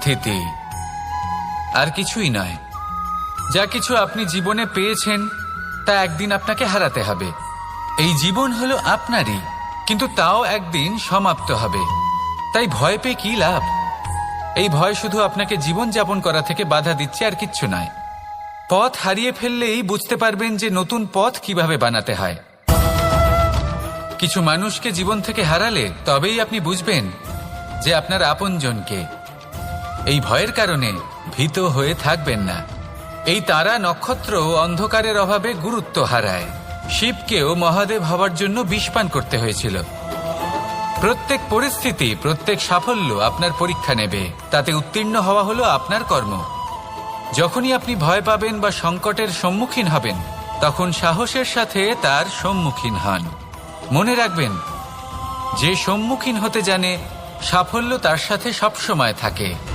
স্থিতি, আর কিছুই নয়। যা কিছু আপনি জীবনে পেয়েছেন তা একদিন আপনাকে হারাতে হবে। এই জীবন হলো আপনারই, কিন্তু তাও একদিন সমাপ্ত হবে। তাই ভয় পেয়ে কি লাভ? এই ভয় শুধু আপনাকে জীবন যাপন করা থেকে বাধা দিচ্ছে, আর কিচ্ছু নয়। পথ হারিয়ে ফেললেই বুঝতে পারবেন যে নতুন পথ কিভাবে বানাতে হয়। কিছু মানুষকে জীবন থেকে হারালে তবেই আপনি বুঝবেন যে আপনার আপনজনকে। এই ভয়ের কারণে ভীত হয়ে থাকবেন না। এই তারা নক্ষত্র অন্ধকারের অভাবে গুরুত্ব হারায়। শিবকেও মহাদেব হওয়ার জন্য বিষপান করতে হয়েছিল। প্রত্যেক পরিস্থিতি, প্রত্যেক সাফল্য আপনার পরীক্ষা নেবে। তাতে উত্তীর্ণ হওয়া হলো আপনার কর্ম। যখনই আপনি ভয় পাবেন বা সংকটের সম্মুখীন হবেন, তখন সাহসের সাথে তার সম্মুখীন হন। মনে রাখবেন, যে সম্মুখীন হতে জানে সাফল্য তার সাথে সবসময় থাকে।